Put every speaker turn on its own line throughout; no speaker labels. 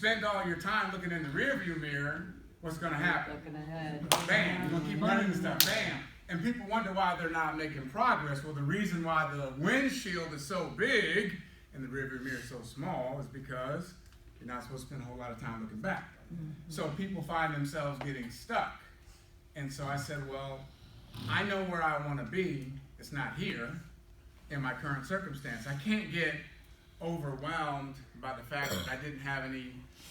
spend all your time looking in the rearview mirror, what's going to happen?
Looking ahead.
Bam, you're going to keep running and stuff, bam. And people wonder why they're not making progress. Well, the reason why the windshield is so big and the rearview mirror is so small is because you're not supposed to spend a whole lot of time looking back. So people find themselves getting stuck. And so I said, well, I know where I want to be. It's not here in my current circumstance. I can't get overwhelmed by the fact that I didn't have any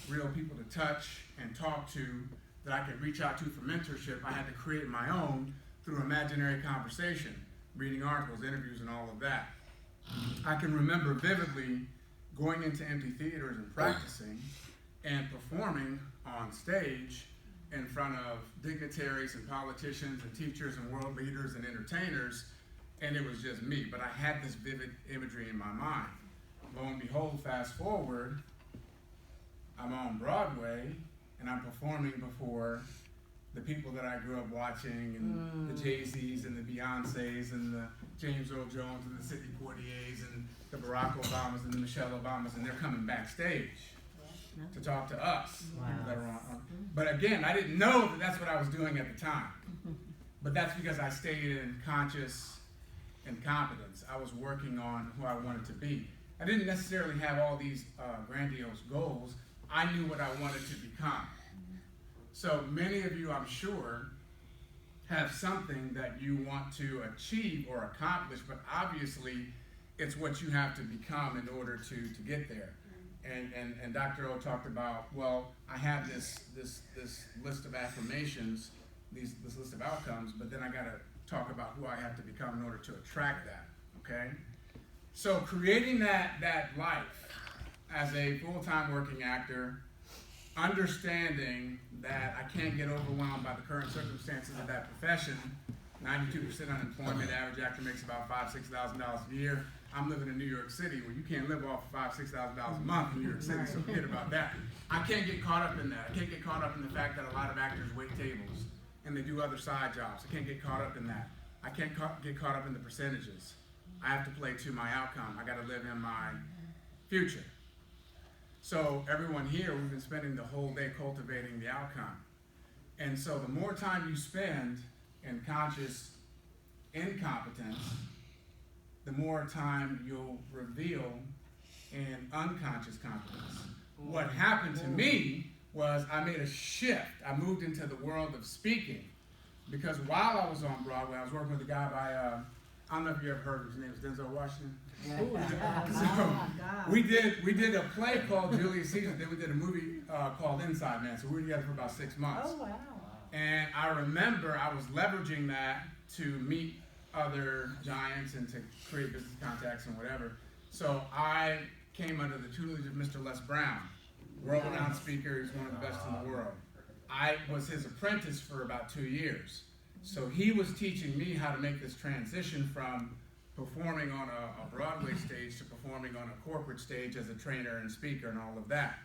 real people to touch and talk to that I could reach out to for mentorship. I had to create my own through imaginary conversation, reading articles, interviews, and all of that. I can remember vividly going into empty theaters and practicing and performing on stage in front of dignitaries and politicians and teachers and world leaders and entertainers, and it was just me. But I had this vivid imagery in my mind. Lo and behold, fast forward, I'm on Broadway, and I'm performing before the people that I grew up watching, and the Jay-Z's and the Beyoncés and the James Earl Jones and the Sidney Poitiers and the Barack Obamas and the Michelle Obamas, and they're coming backstage to talk to us. That are on. But again, I didn't know that that's what I was doing at the time. But that's because I stayed in conscious incompetence. I was working on who I wanted to be. I didn't necessarily have all these grandiose goals. I knew what I wanted to become. So many of you, I'm sure, have something that you want to achieve or accomplish, but obviously it's what you have to become in order to get there. And Dr. O talked about, well, I have this list of affirmations, this list of outcomes, but then I got to talk about who I have to become in order to attract that, okay? So creating that life as a full-time working actor, understanding that I can't get overwhelmed by the current circumstances of that profession. 92% unemployment, average actor makes about $5,000 to $6,000 a year. I'm living in New York City where you can't live off $5,000 to $6,000 a month in New York City, so forget about that. I can't get caught up in that. I can't get caught up in the fact that a lot of actors wait tables and they do other side jobs. I can't get caught up in that. I can't get caught up in the percentages. I have to play to my outcome. I got to live in my future. So everyone here, we've been spending the whole day cultivating the outcome. And so the more time you spend in conscious incompetence, the more time you'll reveal in unconscious competence. What happened to me was I made a shift. I moved into the world of speaking because while I was on Broadway, I was working with a guy by, I don't know if you ever heard of his name, is Denzel Washington. So we did a play called Julius Caesar, then we did a movie called Inside Man, so we were together for about 6 months.
Oh, wow.
And I remember I was leveraging that to meet other giants and to create business contacts and whatever. So I came under the tutelage of Mr. Les Brown, world-renowned speaker. He's one of the best in the world. I was his apprentice for about 2 years. So he was teaching me how to make this transition from performing on a Broadway stage to performing on a corporate stage as a trainer and speaker and all of that.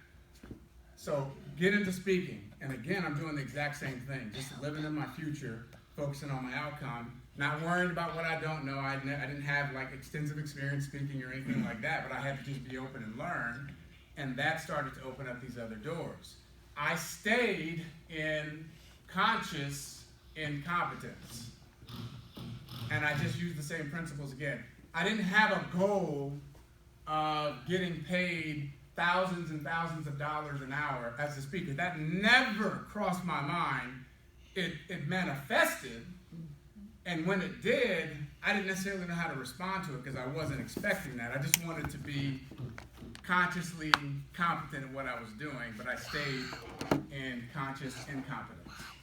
So get into speaking. And again, I'm doing the exact same thing, just living in my future, focusing on my outcome, not worrying about what I don't know. I didn't have like extensive experience speaking or anything like that, but I had to just be open and learn. And that started to open up these other doors. I stayed in conscious incompetence. And I just used the same principles again. I didn't have a goal of getting paid thousands and thousands of dollars an hour as a speaker. That never crossed my mind. It manifested, and when it did, I didn't necessarily know how to respond to it because I wasn't expecting that. I just wanted to be consciously competent in what I was doing, but I stayed in conscious incompetence.